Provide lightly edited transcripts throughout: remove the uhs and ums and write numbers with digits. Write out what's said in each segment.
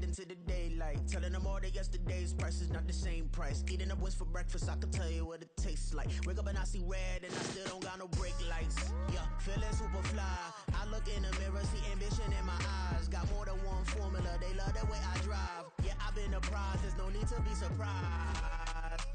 night into the daylight. Telling them all that yesterday's price is not the same price. Eating up wings for breakfast, I can tell you what it tastes like. Wake up and I see red and I still don't got no brake lights. Yeah, feeling super fly. I look in the mirror, see ambition in my eyes. Got more than one formula, they love the way I drive. Yeah, I've been a prize, there's no need to be surprised.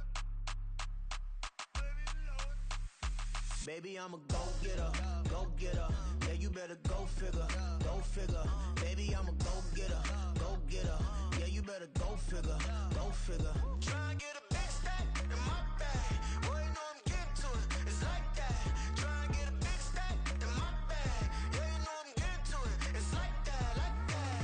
Baby, I'm a go-getter, go-getter. Yeah, you better go figure, go figure. Baby, I'm a go-getter, go-getter. Yeah, you better go figure, go figure. Try and get a big stack in my bag. Boy, you know I'm getting to it, it's like that. Try and get a big stack in my bag. Yeah, you know I'm getting to it, it's like that, like that.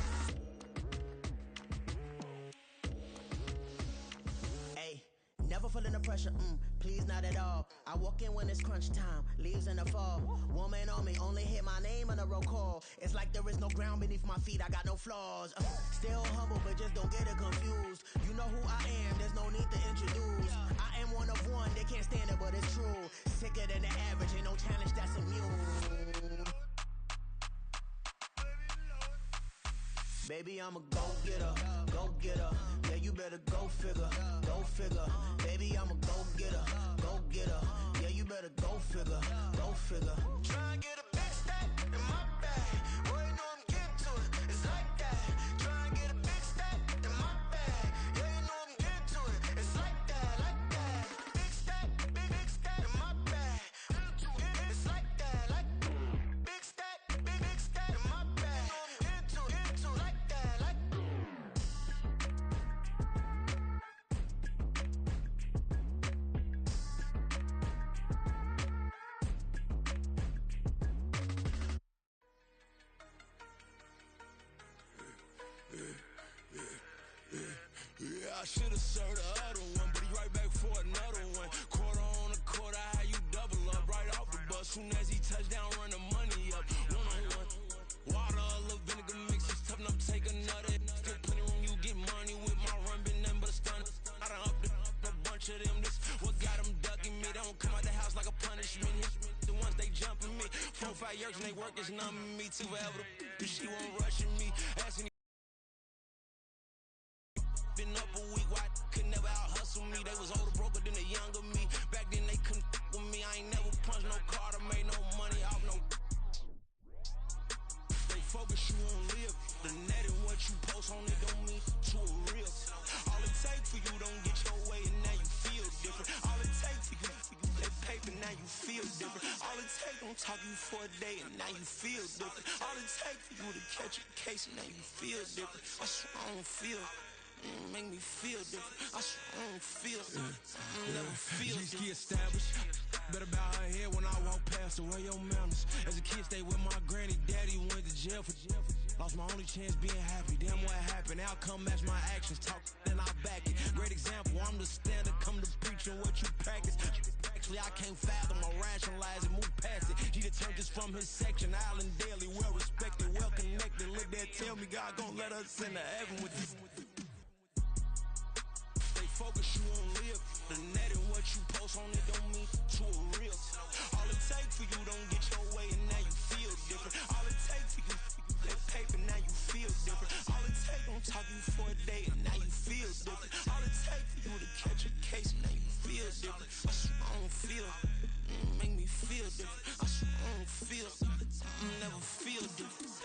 Hey, never feeling the pressure, please not at all. I walk in when it's crunch time, leaves in the fall. Woman on me, only hit my name on a roll call. It's like there is no ground beneath my feet, I got no flaws. Still humble, but just don't get it confused. You know who I am, there's no need to introduce. I am one of one, they can't stand it, but it's true. Sicker than the average, ain't no challenge that's immune. Baby, I'm a go-getter, go-getter. Yeah, you better go figure, go figure. Baby, I'm a go-getter, go-getter. Yeah, you better go figure, go figure. Try and get a big stack in my bag. Boy, you know I'm getting to it, it's like that. Try and get a big stack in my bag. Yeah, you know I'm getting to it, it's like that, like that. Big stack, big stack in my bag. It's like that, like big stack in my bag. I'm getting to it, like that, like. Yeah, I should've served the other one, but he right back for another one. Quarter on a quarter, how you double up right off the bus. Soon as he touch down, run the money up. One on one. Water, a little vinegar mix, it's tough enough to take another. Still plenty room, you get money with my run, been nothing but a stun. I done up a bunch of them, this what got them ducking me. They don't come out the house like a punishment. The ones they jumping me. 4 or 5 years and they work is numbing me. Too forever, she won't rushing me. Asking been up a week, why could never out hustle me? They was older, broker than the younger me. Back then they couldn't with me. I ain't never punched no card or made no money off no. They focus you on live. The net and what you post on it don't mean to a real. All it take for you don't get your way and now you feel different. All it take for you that paper now you feel different. All it take don't talk you for a day and now you feel different. All it take for you to catch a case and now you feel different. I swear I don't feel. Make me feel different. I swear I don't feel. Never feel. G-ski established. Better bow her head when I walk past her. Where your manners? As a kid, stayed with my granny. Daddy went to jail for. Lost my only chance being happy. Damn, what happened? Outcome match my actions. Talk, then I back it. Great example. I'm the standard. Come to preaching what you practice. Actually, I can't fathom or rationalize it. Move past it. He determined just from his section. Island Daily, well respected, well connected. Look there, tell me God gon' let us into heaven with this. Focus you on live. The net and what you post on it don't mean to a real. All it take for you don't get your way and now you feel different. All it take for you that paper now you feel different. All it take don't talk you for a day and now you feel different. All it take for you to catch a case and now you feel different. I swear I don't feel. Make me feel different. I swear I don't feel. Never feel different.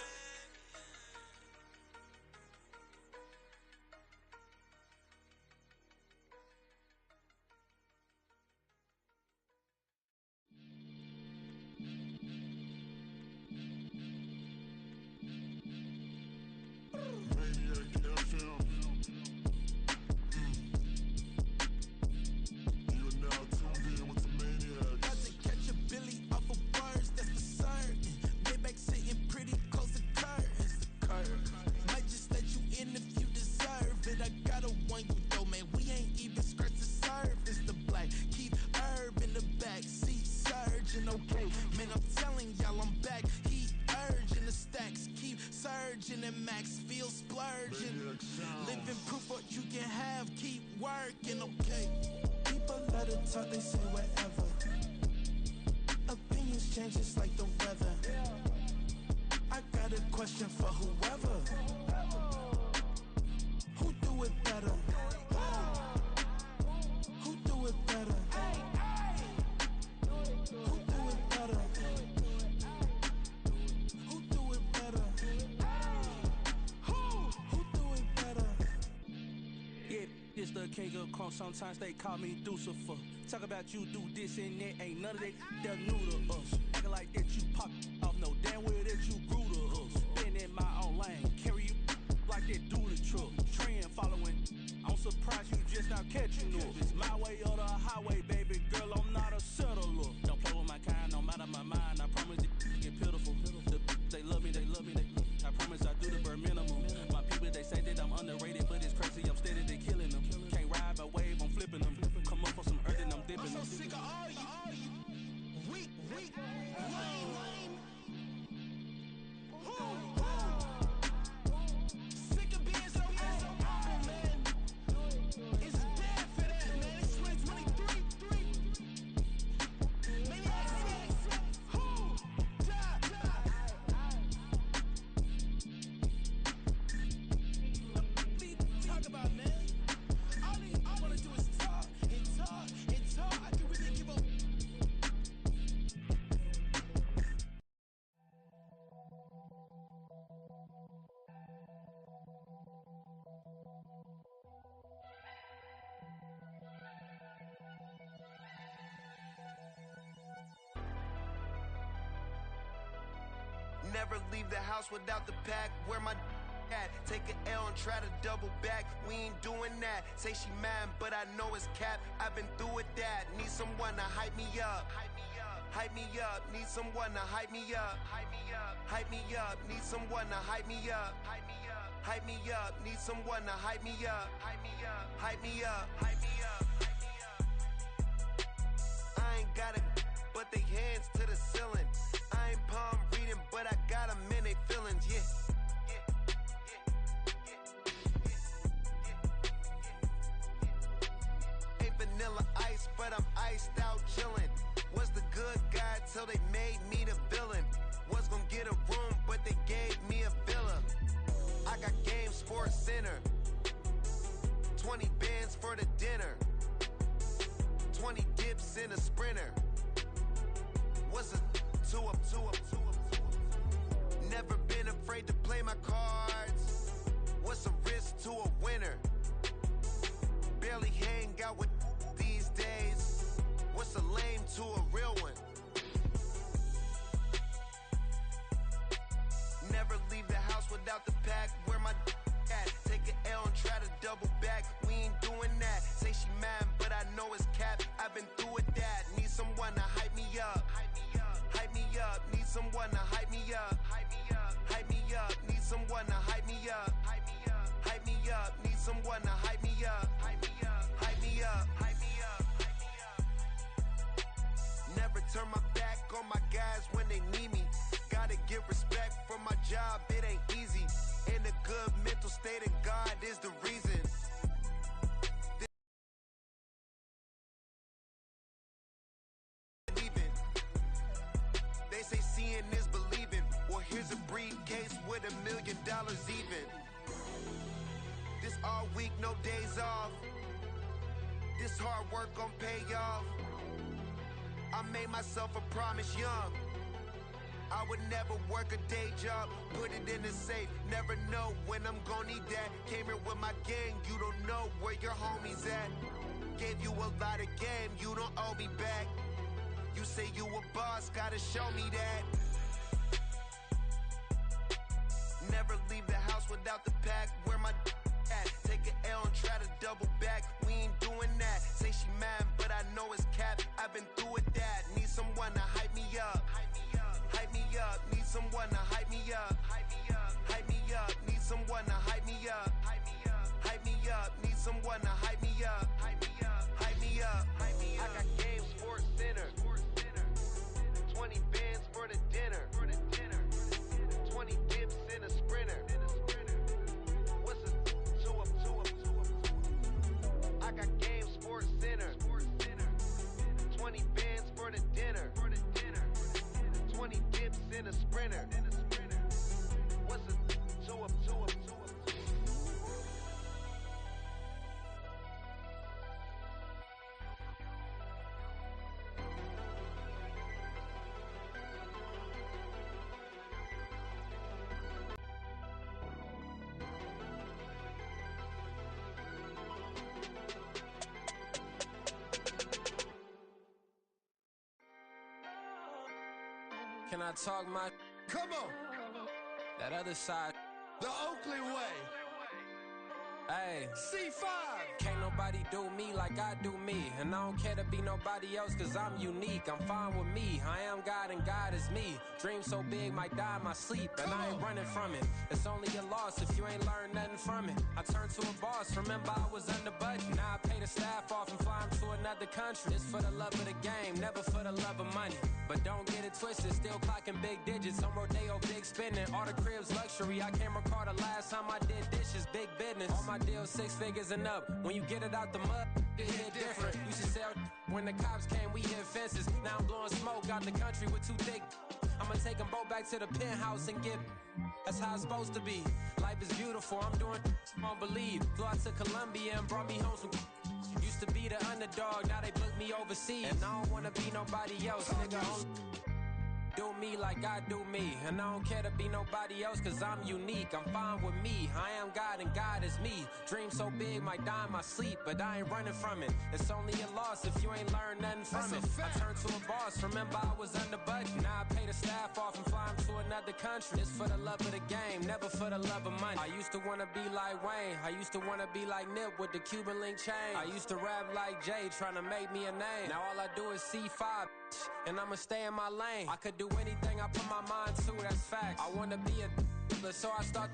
And max feel splurging. Living proof what you can have, keep working, okay. People let it talk, they say whatever. Opinions change just like the weather. I got a question for whoever. It's the king of crunk, sometimes they call me Lucifer. Talk about you do this and that, ain't none of that, they're new to us. Acting like that you pop off, no damn well that you grew to us. Been in my own lane, carry you like that do the truck. Trend following, I'm surprised you just not catching up. It's my way or the highway, baby girl, I'm not a settler. Don't play with my kind, no matter my mind, I promise it get pitiful. They love me, I promise I do the bare minimum. My people, they say that I'm underrated, but it's crazy, I'm steady, they killing them. Can't ride my wave, I'm flipping them. Come up for some earth and I'm dipping them. I'm so sick of all you weak, lame. Sick of being so humble, man. It's dead for that, man. It's 2023. Maniacs. Who? Die. Talk about, man. All I wanna do is talk and talk and talk. I can really give up. Never leave the house without the pack. Where my at? Take an L and try to double back. We ain't doing that. Say she mad, but I know it's cap. I've been through with that. Need someone to hype me up. Hype me up. Need someone to hype me up. Hype me up. Need someone to hype me up. Hype me up. Need someone to hype me up. Hype me up. I ain't got it, but they hands to the ceiling. I ain't palm reading, but I got them in they feelings, yeah. Ain't vanilla ice, but I'm iced out chillin'. Was the good guy till they made me the villain. Was gonna get a room, but they gave me a villa. I got game, Sports Center. 20 bands for the dinner. 20 dips in a sprinter. What's a two up? Never been afraid to play my cards. What's a risk to a winner? Barely hang out with these days. What's a lame to a real one? Never leave the house without the pack. Where my at? Take an L and try to double back. We ain't doing that. Say she mad, but I know it's cap. I've been through with that. Need someone to hype me up. Hype me up. Need someone to hype me up. Hype me up. Need someone to hype me up. Hype me up. Need someone to hype me up. Hype me up. Never turn my back on my guys when they need me. Gotta give respect for my job, it ain't easy. In a good mental state, and God is the reason. They say seeing is believing. Well, here's a briefcase with $1 million even. This all week, no days off. This hard work gon' pay off. I made myself a promise young. I would never work a day job, put it in the safe. Never know when I'm gon' need that. Came here with my gang, you don't know where your homies at. Gave you a lot of game, you don't owe me back. You say you a boss, gotta show me that. Never leave the house without the pack. Where my at? Take an L and try to double back. We ain't doing that. Say she mad, but I know it's cap. I've been through with that. Need someone to hype me up. Hype me up. Need someone to hype me up. Hype me up. Need someone to hype me up. Hype me up. Need someone to hype me up. Hype me up. I got game, Sports Center. 20 bands for the dinner. 20 dips in a sprinter. What's a two up? I got game, Sports Center. 20 bands for the dinner. 20 dips in a sprinter. What's a two up? I talk my Come on, that other side. the Oakley way. Hey, C5. can't nobody do me like I do me. And I don't care to be nobody else cause I'm unique. I'm fine with me, I am God and God is me. Dream so big, might die in my sleep. And I ain't running from it. It's only a loss if you ain't learned nothing from it. I turned to a boss, remember I was under budget. Now I pay the staff off and fly them to another country. It's for the love of the game, never for the love of money. But don't get it twisted, still clocking big digits. On Rodeo, big spending, all the cribs luxury. I can't recall the last time I did dishes, big business. All my deals 6 figures and up. When you get it out the mud, it hit different. Used to sell when the cops came, we hit fences. Now I'm blowing smoke out the country with too thick. I'ma take them both back to the penthouse and get. That's how it's supposed to be. Life is beautiful, I'm doing won't believe. Flew out to Colombia and brought me home some. Used to be the underdog, now they book me overseas. And I don't wanna be nobody else, nigga. Do me like I do me. And I don't care to be nobody else cause I'm unique. I'm fine with me, I am God and God is me. Dream so big, might die in my sleep. But I ain't running from it. It's only a loss if you ain't learned nothing from it. I turned to a boss, remember I was under budget. Now I pay the staff off and fly them to another country. It's for the love of the game, never for the love of money. I used to wanna be like Wayne, I used to wanna be like Nip with the Cuban link chain. I used to rap like Jay, trying to make me a name. Now all I do is C5, and I'ma stay in my lane. I could do anything I put my mind to, that's fact. I wanna be a so I start.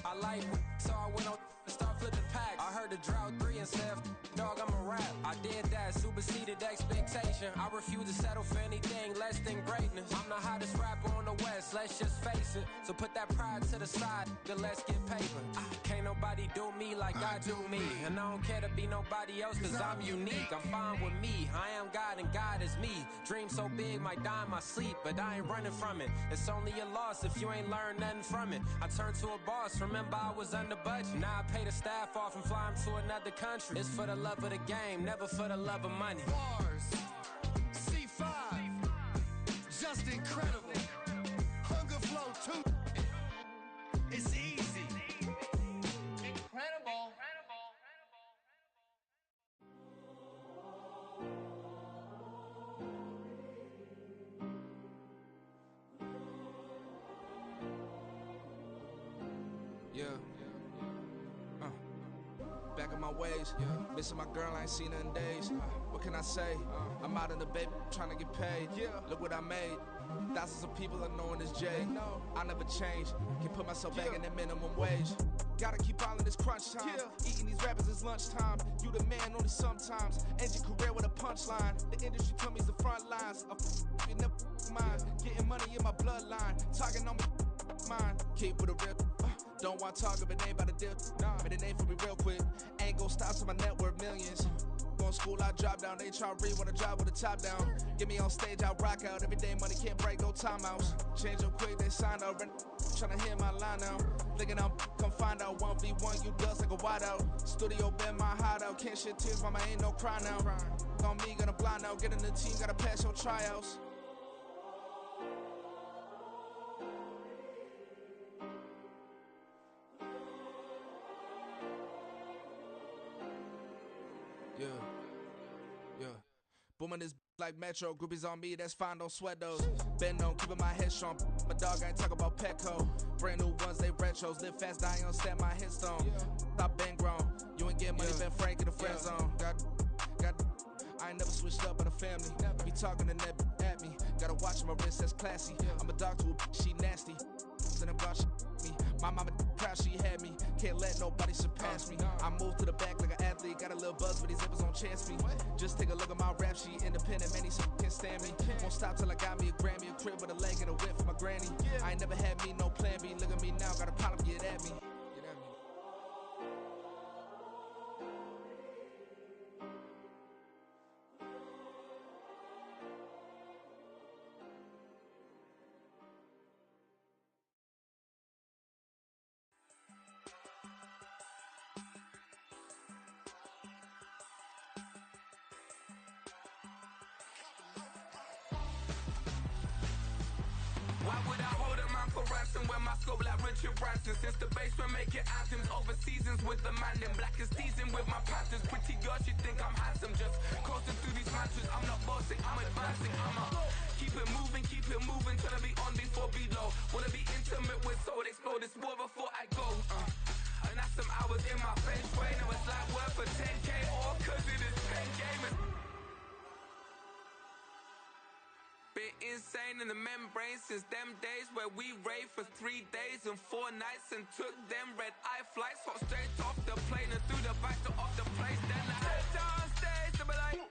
I like so I went on and start flipping packs. I heard the drought 3 and said, dog, I'm a rap. I did that, superseded expectation. I refuse to settle for anything less than greatness. I'm the hottest rapper on the West, let's just face it. So put that pride to the side, then let's get paper. Can't nobody do me like I do me. And I don't care to be nobody else cause I'm unique. I'm fine with me, I am God and God is me. Dream so big, might die in my sleep. But I ain't running from it. It's only a loss if you ain't learned nothing from it. I turned to a boss, remember I was under budget. Now I pay the staff off and fly them to another country. It's for the love of the game, never for the love of money. Bars. C5. Just incredible. Hunger Flow 2. It's easy. Incredible. Yeah. Back in my ways, missing my girl, I ain't seen her in days. What can I say? I'm out in the baby, trying to get paid. Look what I made. Thousands of people are knowing this Jay. I never change. Can put myself back in that minimum wage. Gotta keep all in this crunch time. Eating these rappers is lunchtime. You the man only sometimes. End your career with a punchline. The industry told me the front lines. You never mind. Getting money in my bloodline. Talking on me, mine. Keep with a real. Don't want to talk if it ain't about a deal. Made a name for me real quick. Ain't gon' stop till my net worth millions. Going school, I drop down. They try to read when I drive with the top down. Get me on stage, I rock out. Every day money can't break, no timeouts. Change up quick, they sign up. Tryna hear my line now. Thinking I'm come find out 1v1, you dust like a wideout. Studio been my hideout. Can't shed tears, mama ain't no cry now. On me, gonna blind out. Get in the team, gotta pass your tryouts. Yeah. Booming this like Metro. Groupies on me, that's fine, don't sweat those. Been on, keeping my head strong. My dog ain't talk about Petco. Brand new ones, they retros. Live fast, die on set, my headstone. Stop been grown. You ain't get money, been frank in the friend zone. Got I ain't never switched up on the family. Be talking to that at me. Gotta watch my wrist, that's classy. I'm a dog to a she nasty. Then I'm about me. My mama proud she had me. Can't let nobody surpass me. I move to the back like an athlete. Got a little buzz, but these zippers on chance me. Just take a look at my rap sheet. Independent, man, these can't stand me. Won't stop till I got me a Grammy, a crib with a leg and a whip for my granny. I ain't never had me no plan B. Look at me now, got a problem, get at me. Why would I hold a man for ransom when my scope like Richard Branson? Since the basement making anthems over seasons with the man, then black is teasing with my panthers. Pretty girl, she think I'm handsome, just coasting through these mantras. I'm not bossing, I'm advancing, I'm a keep keep it moving till I be on before below. Wanna be intimate with soul, explore this war before I go. And that's some hours in my bench way. Now it's like work for 10K or cause it is pen gaming. Been insane in the membrane since them days where we raved for 3 days and 4 nights and took them red eye flights. Hop straight off the plane and through the back door of the place. Then I head down stage, they be like,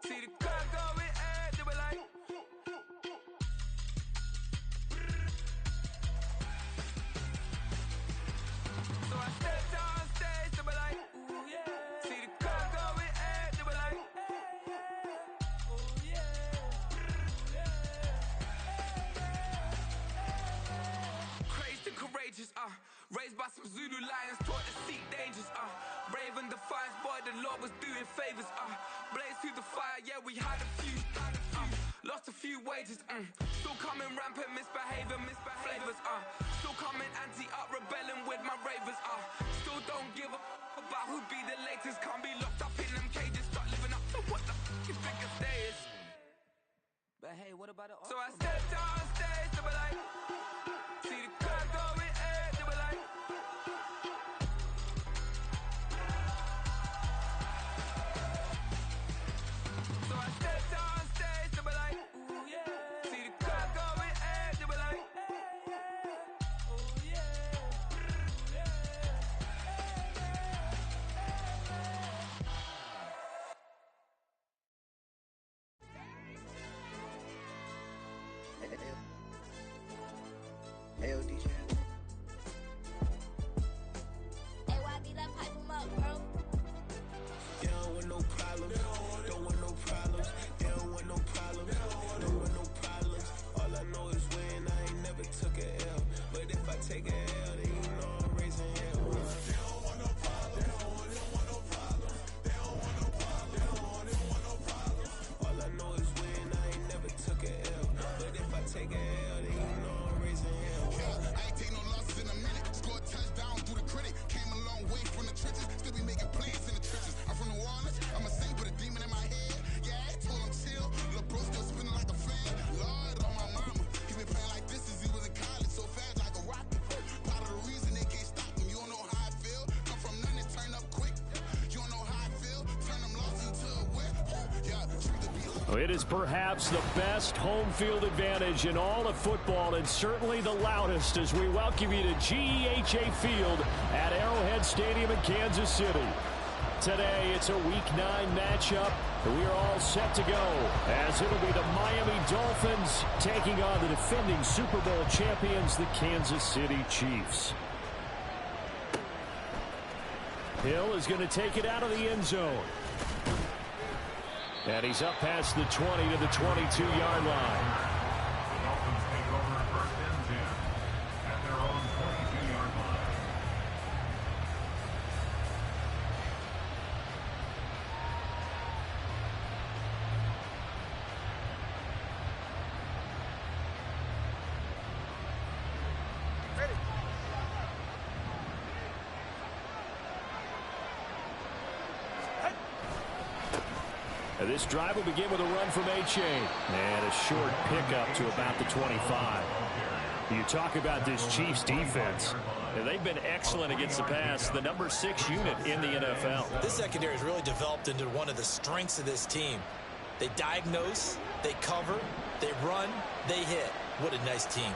see the crowd going ahead, they be like. So I step down stage, they be like, ooh yeah. See the crowd going ahead, they be like, ooh yeah. Crazed and courageous, raised by some Zulu lions, taught to seek dangers, brave and defiant, boy, the Lord was doing favors, blaze through the fire, yeah, we had a few, lost a few wages, still coming rampant, misbehaving, flavors, still coming anti-up, rebelling with my ravers, still don't give a about who be the latest, can't be locked up in them cages, start living up to what the fuck you think a day is. But hey, what about it? So I stepped on stage, they be like, see the crowd going ahead, they be like. So I stepped on stage, they be like, ooh yeah. See the crowd going ahead, they be like, ooh yeah. Hell, DJ. AYB, let pipe him up, bro. They don't want no problems. Don't want no problems. They don't want no problems. Don't want no problems. All I know is win. I ain't never took a L. But if I take a L, then you know I'm raising hell. They don't want no problems. They don't want no problems. They don't want no problems. They don't want no problems. All I know is win. I ain't never took a L. But if I take a L, then you know I'm raising hell. I ain't take no losses in a minute. Scored touchdown through the critic. Came a long way from the trenches. Still be making plays in the trenches. I'm from New Orleans. I'm a saint with a demon in my head. Yeah, I told him chill. Lil' bro still spinning like a fan. Lord on my mama. He been playing like this since he was in college. So fast like a rocket. Part of the reason they can't stop him. You don't know how I feel. Come from nothing, turn up quick. You don't know how I feel. Turn them losses into a win. Yeah, treat the beat like. It is perhaps the best home field advantage in all of football, and certainly the loudest, as we welcome you to GEHA Field at Arrowhead Stadium in Kansas City. Today, it's a Week 9 matchup, and we are all set to go, as it'll be the Miami Dolphins taking on the defending Super Bowl champions, the Kansas City Chiefs. Hill is going to take it out of the end zone. And he's up past the 20 to the 22-yard line. The Dolphins take over first and 10 at their own 22-yard line. This drive will begin with a run from A-Chain. And a short pickup to about the 25. You talk about this Chiefs defense. And they've been excellent against the pass, the number 6 unit in the NFL. This secondary has really developed into one of the strengths of this team. They diagnose, they cover, they run, they hit. What a nice team.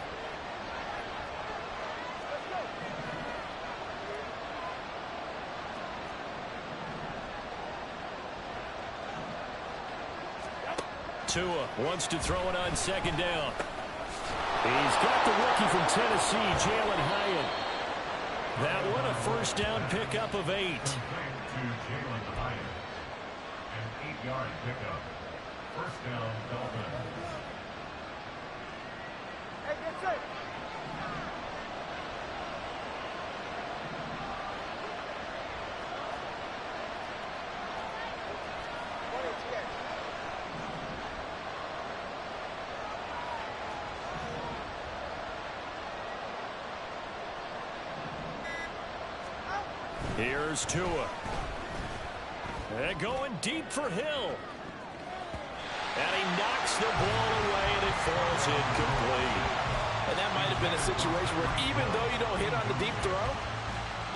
Tua wants to throw it on second down. He's got the rookie from Tennessee, Jalen Hyatt. That one a first down pickup of 8. To Jalen Hyatt. An 8-yard pickup. First down, Dolphins. Hey, get it. Here's Tua. And going deep for Hill. And he knocks the ball away, and it falls incomplete. And that might have been a situation where even though you don't hit on the deep throw,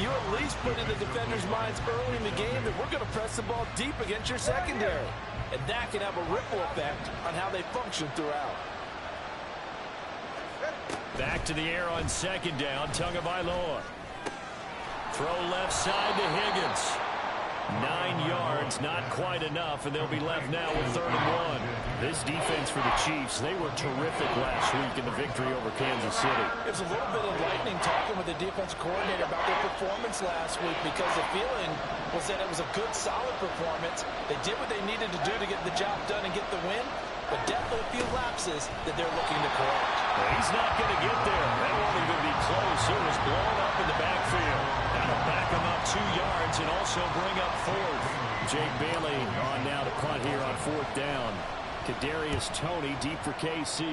you at least put in the defender's minds early in the game that we're going to press the ball deep against your secondary. And that can have a ripple effect on how they function throughout. Back to the air on second down, Tagovailoa. Throw left side to Higgins. 9 yards, not quite enough, and they'll be left now with 3rd and 1. This defense for the Chiefs, they were terrific last week in the victory over Kansas City. It was a little bit enlightening talking with the defense coordinator about their performance last week because the feeling was that it was a good, solid performance. They did what they needed to do to get the job done and get the win, but definitely a few lapses that they're looking to correct. Well, he's not going to get there. That won't even be close. It was blown up in the backfield. That'll back him up 2 yards and also bring up 4th. Jake Bailey on now to punt here on 4th down. Kadarius Toney deep for KC.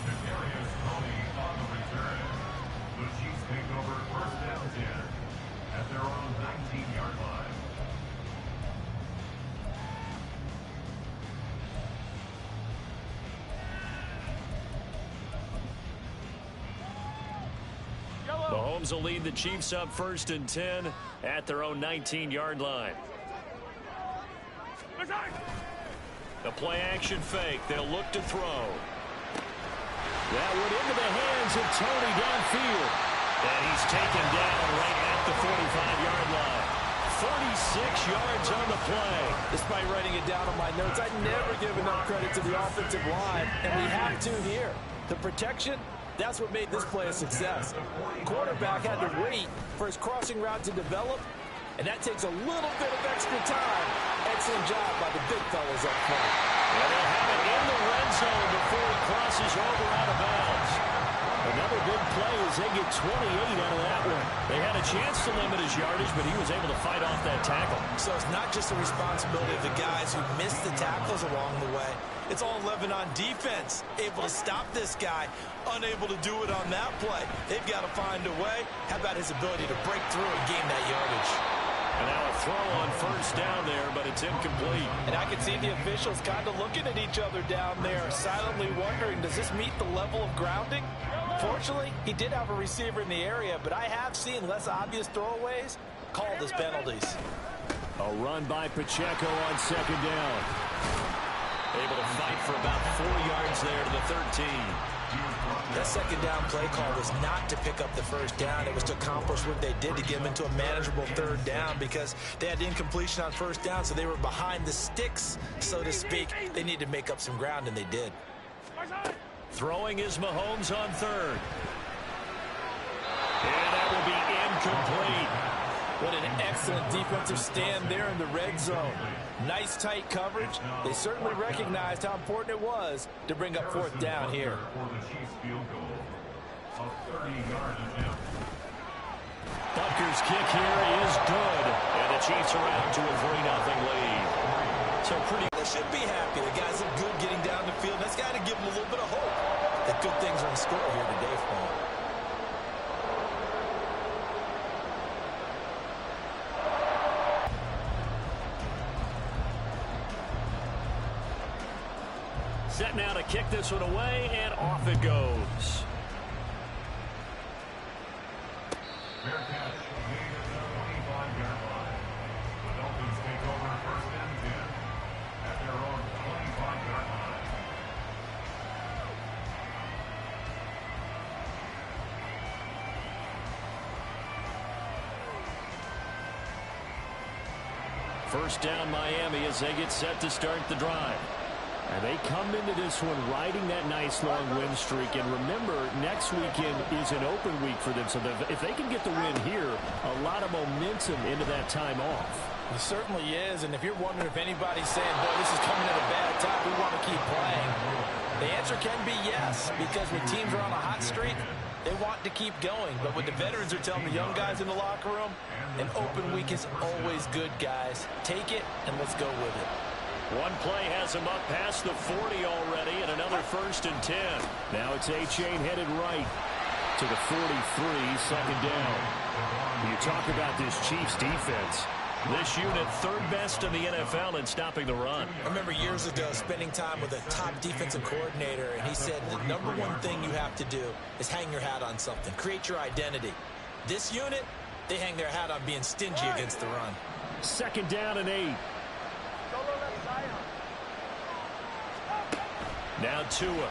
Kadarius Toney on the return. The Chiefs take over 1st down 10 at their own 19-yard line. Mahomes will lead the Chiefs up 1st and 10 at their own 19-yard line. The play action fake. They'll look to throw. That went into the hands of Toney downfield. And he's taken down right at the 45-yard line. 46 yards on the play. Despite writing it down on my notes, I never give enough credit to the offensive line, and we have to here. The protection, that's what made this play a success. Quarterback had to wait for his crossing route to develop, and that takes a little bit of extra time. Excellent job by the big fellas up front. And they'll have it in the red zone before he crosses over out of bounds. Another big play as they get 28 out of that one. They had a chance to limit his yardage, but he was able to fight off that tackle. So it's not just the responsibility of the guys who missed the tackles along the way. It's all 11 on defense, able to stop this guy, unable to do it on that play. They've got to find a way. How about his ability to break through and gain that yardage? And now a throw on 1st down there, but it's incomplete. And I can see the officials kind of looking at each other down there, silently wondering, does this meet the level of grounding? Fortunately, he did have a receiver in the area, but I have seen less obvious throwaways called as penalties. A run by Pacheco on 2nd down. Able to fight for about 4 yards there to the 13. That 2nd down play call was not to pick up the 1st down. It was to accomplish what they did to get them into a manageable 3rd down because they had incompletion on 1st down, so they were behind the sticks, so to speak. They needed to make up some ground, and they did. Throwing is Mahomes on 3rd. And that will be incomplete. What an excellent defensive stand there in the red zone. Nice tight coverage. They certainly recognized how important it was to bring up 4th down here. Butker's kick here is good. And the Chiefs are out to a 3-0 lead. So pretty. They should be happy. The guys look good getting down the field. That's got to give them a little bit of hope that good things are in store here today for them. Set now to kick this one away, and off it goes. Fair catch made at the 25-yard line. The Dolphins take over 1st and 10 at their own 25-yard line. First down Miami as they get set to start the drive. And they come into this one riding that nice long win streak. And remember, next weekend is an open week for them. So if they can get the win here, a lot of momentum into that time off. It certainly is. And if you're wondering if anybody's saying, boy, this is coming at a bad time, we want to keep playing, the answer can be yes. Because when teams are on a hot streak, they want to keep going. But what the veterans are telling the young guys in the locker room, an open week is always good, guys. Take it, and let's go with it. One play has him up past the 40 already, and another 1st and 10. Now it's A-Chain headed right to the 43, 2nd down. You talk about this Chiefs defense. This unit third best in the NFL in stopping the run. I remember years ago spending time with a top defensive coordinator, and he said the number one thing you have to do is hang your hat on something. Create your identity. This unit, they hang their hat on being stingy against the run. 2nd down and 8. Now Tua.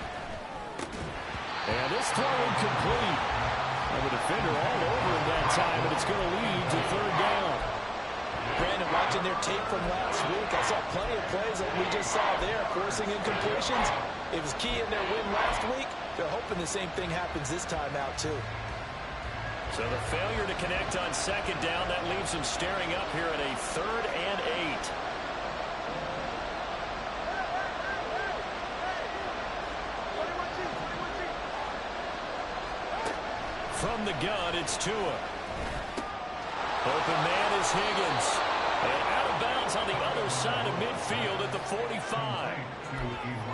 And this throw incomplete. And the defender all over him that time, and it's going to lead to 3rd down. Brandon, watching their tape from last week, I saw plenty of plays like we just saw there, forcing incompletions. It was key in their win last week. They're hoping the same thing happens this time out, too. So the failure to connect on 2nd down, that leaves them staring up here at a 3rd and 8. From the gun, it's Tua. Open man is Higgins. And out of bounds on the other side of midfield at the 45.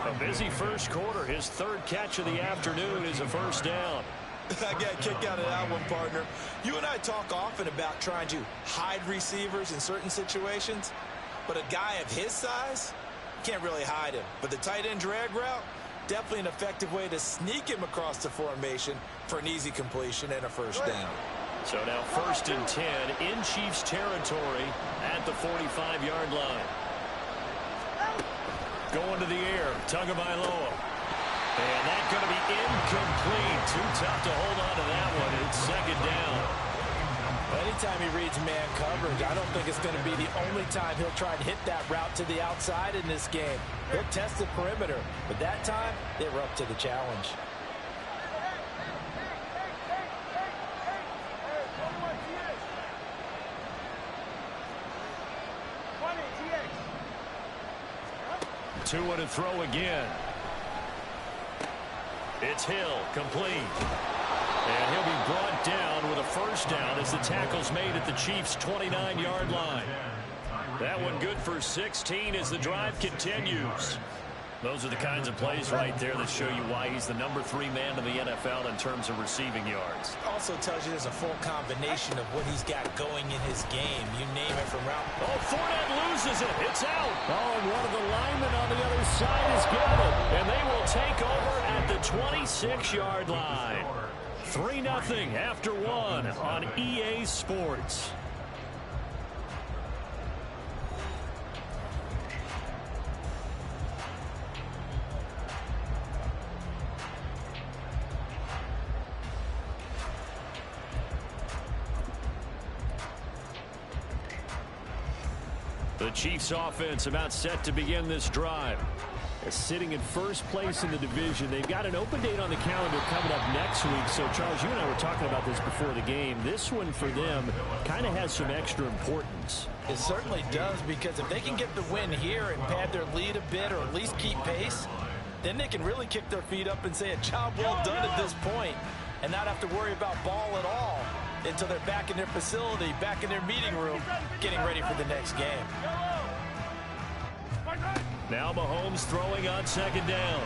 A busy first quarter. His 3rd catch of the afternoon is a 1st down. I got a kick out of that one, partner. You and I talk often about trying to hide receivers in certain situations, but a guy of his size, can't really hide him. But the tight end drag route, definitely an effective way to sneak him across the formation for an easy completion and a 1st down. So now 1st and 10 in Chiefs territory at the 45-yard line. Going to the air, Tagovailoa. And that's going to be incomplete. Too tough to hold on to that one. It's 2nd down. Anytime he reads man coverage, I don't think it's going to be the only time he'll try and hit that route to the outside in this game. He'll test the perimeter, but that time, they were up to the challenge. Tua to throw again. It's Hill, complete. And he'll be brought down with a 1st down as the tackle's made at the Chiefs' 29-yard line. That one good for 16 as the drive continues. Those are the kinds of plays right there that show you why he's the number 3 man in the NFL in terms of receiving yards. Also tells you there's a full combination of what he's got going in his game. You name it from route. Oh, Fournette loses it. It's out. Oh, and one of the linemen on the other side has got it. And they will take over at the 26-yard line. 3-0 after 1 on EA Sports. The Chiefs offense about set to begin this drive. They're sitting in 1st place in the division. They've got an open date on the calendar coming up next week. So, Charles, you and I were talking about this before the game. This one for them kind of has some extra importance. It certainly does, because if they can get the win here and pad their lead a bit or at least keep pace, then they can really kick their feet up and say a job well done at this point and not have to worry about ball at all until they're back in their facility, back in their meeting room, getting ready for the next game. Now Mahomes throwing on 2nd down.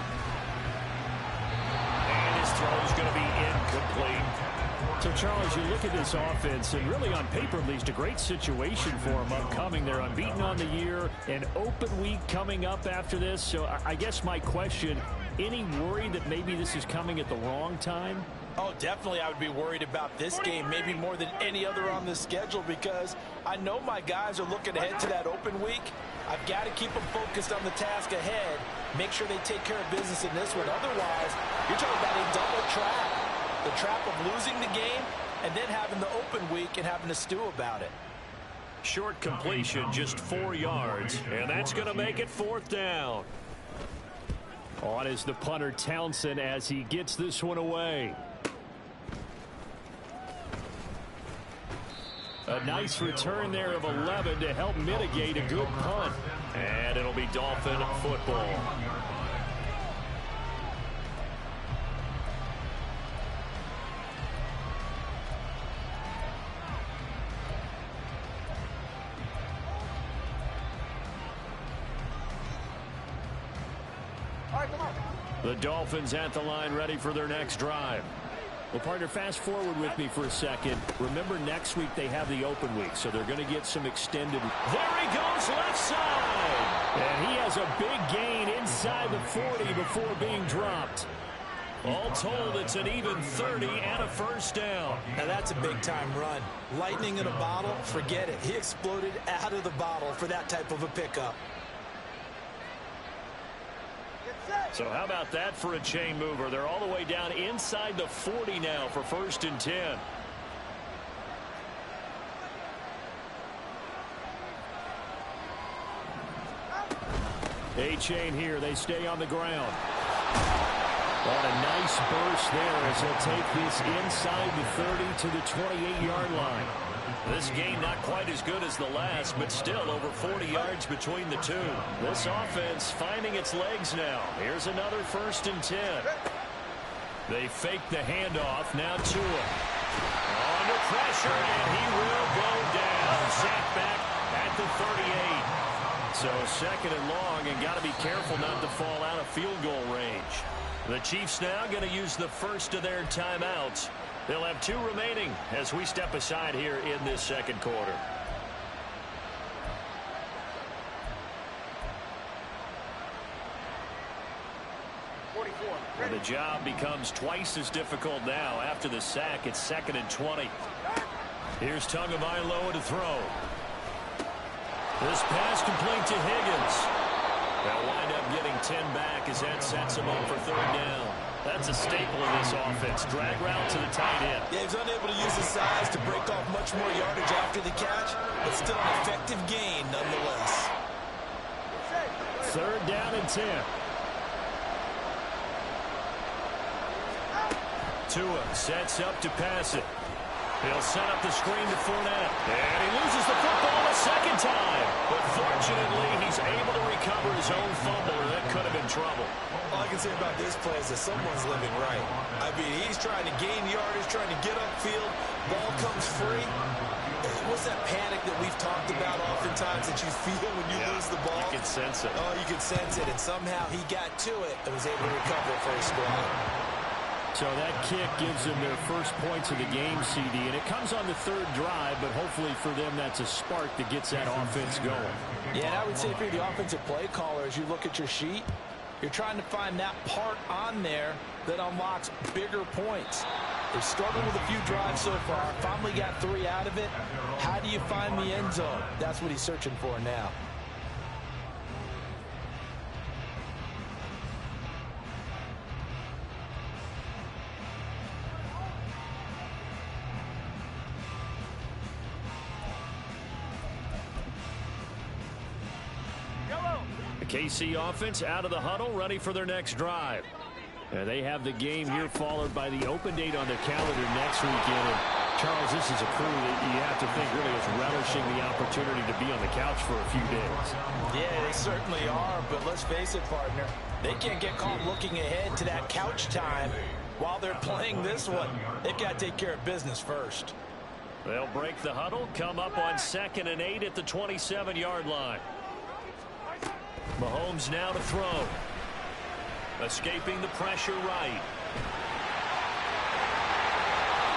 And his throw is going to be incomplete. So, Charles, you look at this offense, and really on paper, at least, a great situation for them upcoming. They're unbeaten on the year, an open week coming up after this. So I guess my question, any worry that maybe this is coming at the wrong time? Oh, definitely I would be worried about this game, maybe more than any other on the schedule, because I know my guys are looking ahead to that open week. I've got to keep them focused on the task ahead, make sure they take care of business in this one. Otherwise, you're talking about a double trap. The trap of losing the game and then having the open week and having to stew about it. Short completion, just 4 yards, and that's going to make it 4th down. On is the punter Townsend as he gets this one away. A nice return there of 11 to help mitigate a good punt. And it'll be Dolphin football. The Dolphins at the line ready for their next drive. Well, partner, fast forward with me for a second. Remember, next week they have the open week, so they're going to get some extended. There he goes, left side. And he has a big gain inside the 40 before being dropped. All told, it's an even 30 and a first down. Now, that's a big-time run. Lightning in a bottle, forget it. He exploded out of the bottle for that type of a pickup. So how about that for a chain mover? They're all the way down inside the 40 now for 1st and 10. A-chain here. They stay on the ground. What a nice burst there as he'll take this inside the 30 to the 28-yard line. This game not quite as good as the last, but still over 40 yards between the two. This offense finding its legs now. Here's another 1st and 10. They fake the handoff. Now Tua. Under pressure, and he will go down. Sacked back at the 38. So 2nd and long, and got to be careful not to fall out of field goal range. The Chiefs now going to use the first of their timeouts. They'll have 2 remaining as we step aside here in this 2nd quarter. And the job becomes twice as difficult now. After the sack, it's 2nd and 20. Here's Tagovailoa to throw. This pass complete to Higgins. They'll wind up getting 10 back as that sets him up for 3rd down. That's a staple of this offense. Drag route to the tight end. Yeah, he's unable to use his size to break off much more yardage after the catch, but still an effective gain nonetheless. 3rd down and 10. Tua sets up to pass it. He'll set up the screen to Fournette. And he loses the football a 2nd time. But fortunately, he's able to recover his own fumble, or that could have been trouble. All I can say about this play is that someone's living right. I mean, he's trying to gain yardage, trying to get upfield. Ball comes free. What's that panic that we've talked about oftentimes that you feel when you lose the ball? You can sense it. Oh, you can sense it. And somehow he got to it and was able to recover for his squad. So that kick gives them their first points of the game, CD, and it comes on the 3rd drive, but hopefully for them that's a spark that gets that offense going. Yeah, and I would say if you're the offensive play caller, as you look at your sheet, you're trying to find that part on there that unlocks bigger points. They've struggled with a few drives so far, finally got 3 out of it. How do you find the end zone? That's what he's searching for now. KC offense out of the huddle, ready for their next drive. And they have the game here followed by the open date on their calendar next weekend. And Charles, this is a crew that you have to think really is relishing the opportunity to be on the couch for a few days. Yeah, they certainly are, but let's face it, partner. They can't get caught looking ahead to that couch time while they're playing this one. They've got to take care of business first. They'll break the huddle, come up on 2nd and 8 at the 27-yard line. Mahomes now to throw. Escaping the pressure right.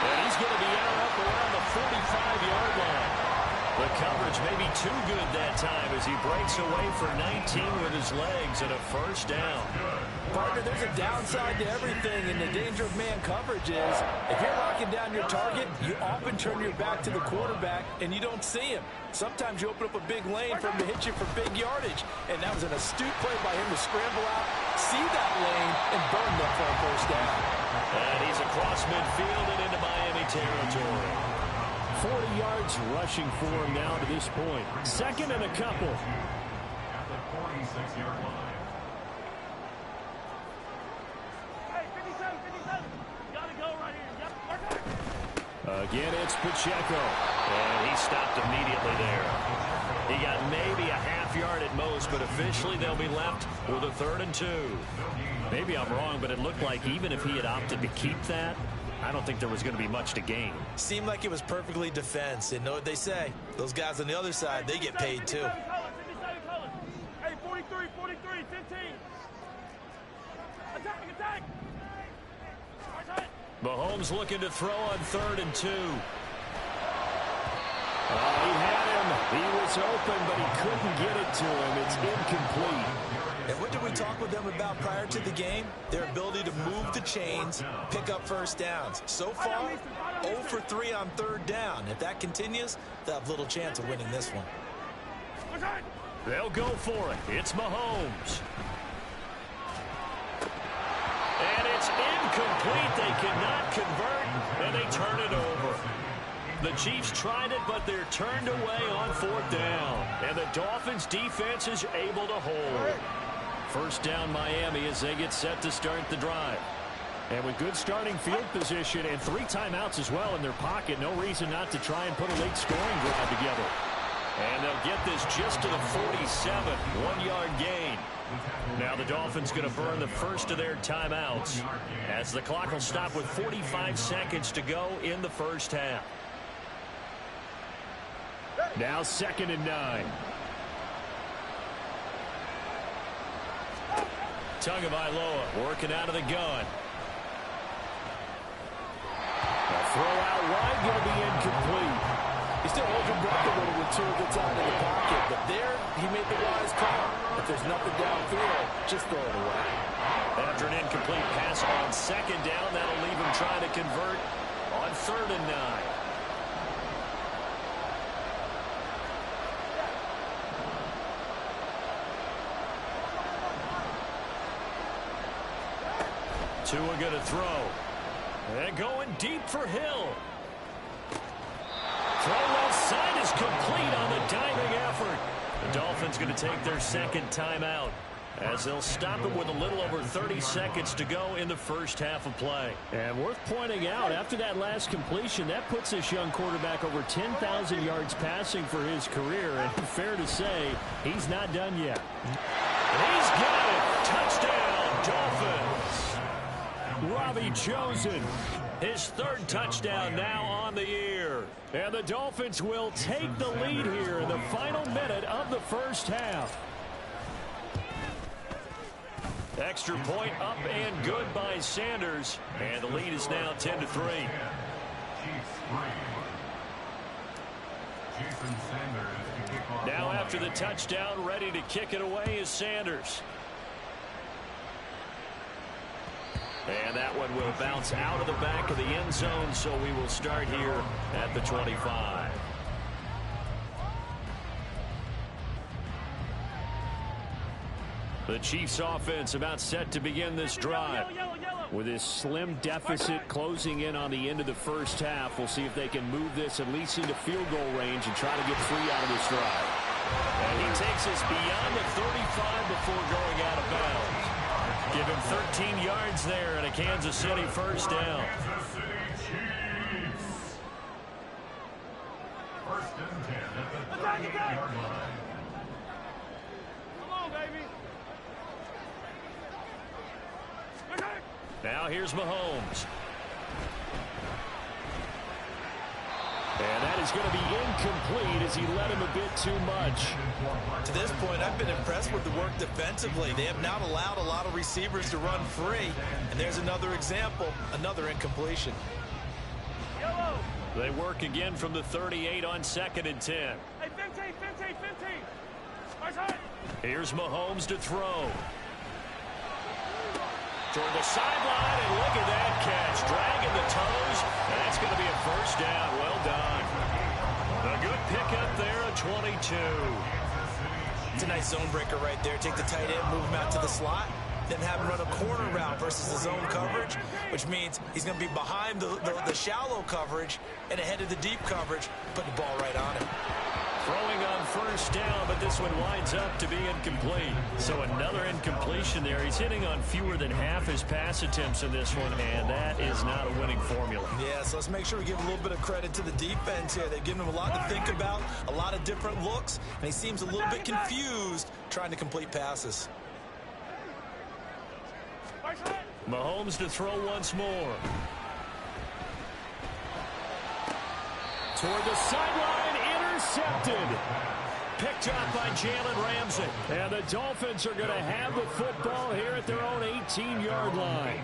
And he's going to be out up around the 45-yard line. The coverage may be too good that time as he breaks away for 19 with his legs and a 1st down. Partner, there's a downside to everything, and the danger of man coverage is if you're locking down your target, you often turn your back to the quarterback and you don't see him. Sometimes you open up a big lane for him to hit you for big yardage, and that was an astute play by him to scramble out, see that lane, and burn them for a 1st down. And he's across midfield and into Miami territory. 40 yards rushing for him now to this point. 2nd and a couple. At the 46-yard line. Again, it's Pacheco. And he stopped immediately there. He got maybe a half yard at most, but officially they'll be left with a 3rd and 2. Maybe I'm wrong, but it looked like even if he had opted to keep that, I don't think there was going to be much to gain. Seemed like it was perfectly defense. And know what they say? Those guys on the other side, they get paid too. Hey, 43, 43, 15. Attack, attack. Mahomes looking to throw on 3rd and 2. He had him. He was open, but he couldn't get it to him. It's incomplete. And what did we talk with them about prior to the game? Their ability to move the chains, pick up first downs. So far, 0 for 3 on 3rd down. If that continues, they'll have little chance of winning this one. They'll go for it. It's Mahomes. And it's incomplete. They cannot convert, and they turn it over. The Chiefs tried it, but they're turned away on 4th down. And the Dolphins' defense is able to hold. First down, Miami, as they get set to start the drive. And with good starting field position and 3 timeouts as well in their pocket, no reason not to try and put a late scoring drive together. And they'll get this just to the 47, 1-yard gain. Now the Dolphins going to burn the first of their timeouts as the clock will stop with 45 seconds to go in the first half. Now 2nd and 9. Tagovailoa working out of the gun. A throw out wide going to be incomplete. He still holds your breath a little when Tua gets out of the pocket, but there he made the wise call. If there's nothing downfield, just throw it away. After an incomplete pass on 2nd down, that'll leave him trying to convert on 3rd and 9. Tua going to throw. And going deep for Hill. Throw left side is complete on the diving effort. The Dolphins going to take their 2nd timeout as they'll stop it with a little over 30 seconds to go in the first half of play. And worth pointing out, after that last completion, that puts this young quarterback over 10,000 yards passing for his career. And fair to say, he's not done yet. And he's got it. Touchdown, Dolphins. Robbie Chosen, his 3rd touchdown now on the year. And the Dolphins will take the lead here in the final minute of the first half. Extra point up and good by Sanders. And the lead is now 10-3. Now after the touchdown, ready to kick it away is Sanders. And that one will bounce out of the back of the end zone, so we will start here at the 25. The Chiefs offense about set to begin this drive. With this slim deficit closing in on the end of the first half, we'll see if they can move this at least into field goal range and try to get 3 out of this drive. And he takes us beyond the 35 before going out of bounds. Give him 13 yards there and a Kansas City first down. First and 10 at the 38-yard line. Come on, baby. Now here's Mahomes. And that is going to be incomplete as he led him a bit too much. To this point, I've been impressed with the work defensively. They have not allowed a lot of receivers to run free. And there's another example, another incompletion. They work again from the 38 on 2nd and 10. Hey, 15. Here's Mahomes to throw. Toward the sideline, and look at that catch. Dragging the toes, and that's going to be a first down. Well done. A good pickup there, a 22. It's a nice zone breaker right there. Take the tight end, move him out to the slot, then have him run a corner route versus the zone coverage, which means he's going to be behind the shallow coverage and ahead of the deep coverage, put the ball right on him. Throwing on first down, but this one winds up to be incomplete. So another incompletion there. He's hitting on fewer than half his pass attempts in this one, and that is not a winning formula. Yeah, so let's make sure we give a little bit of credit to the defense here. They've given him a lot to think about, a lot of different looks, and he seems a little bit confused trying to complete passes. Mahomes to throw once more. Toward the sideline, intercepted. picked up by Jalen Ramsey. And the Dolphins are going to have the football here at their own 18-yard line.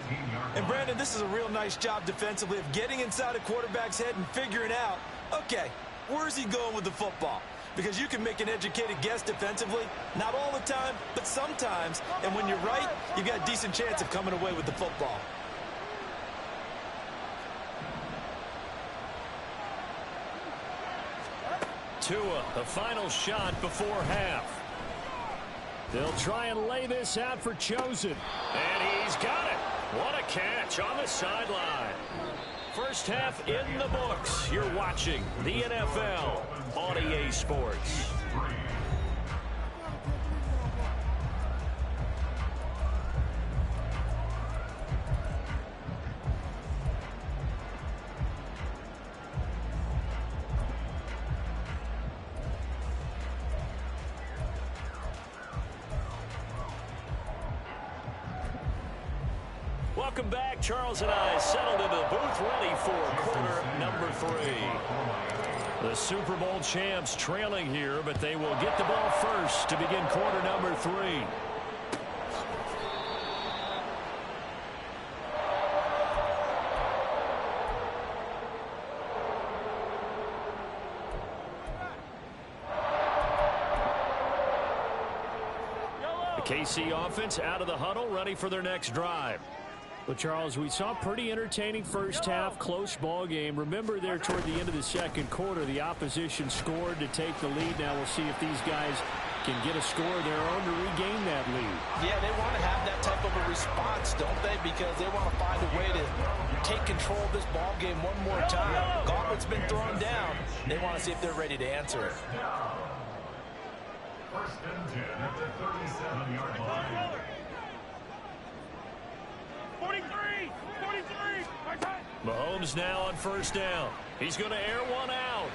And, Brandon, this is a real nice job defensively of getting inside a quarterback's head and figuring out, okay, where's he going with the football? Because you can make an educated guess defensively, not all the time, but sometimes. And when you're right, you've got a decent chance of coming away with the football. Tua, the final shot before half. They'll try and lay this out for Chosen. And he's got it. What a catch on the sideline. First half in the books. You're watching the NFL on EA Sports. Welcome back. Charles and I settled into the booth ready for quarter number 3. The Super Bowl champs trailing here, but they will get the ball first to begin quarter number 3. The KC offense out of the huddle, ready for their next drive. Well, Charles, we saw a pretty entertaining first half, close ball game. Remember there toward the end of the second quarter, the opposition scored to take the lead. Now we'll see if these guys can get a score of their own to regain that lead. Yeah, they want to have that type of a response, don't they? Because they want to find a way to take control of this ball game one more time. Gauntlet's been thrown down. They want to see if they're ready to answer it. First and 10 at the 37-yard line. 43! Mahomes now on first down. He's going to air one out.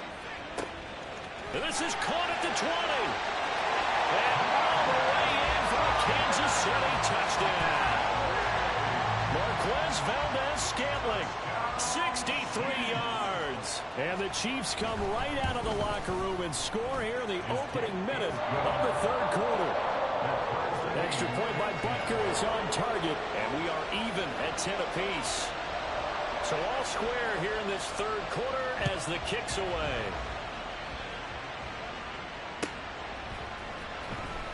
And this is caught at the 20. And all the way in for a Kansas City touchdown. Marquez Valdez-Scantling, 63 yards. And the Chiefs come right out of the locker room and score here in the opening minute of the third quarter. Extra point by Butker is on target, and we are even at 10 apiece. So all square here in this third quarter as the kick's away.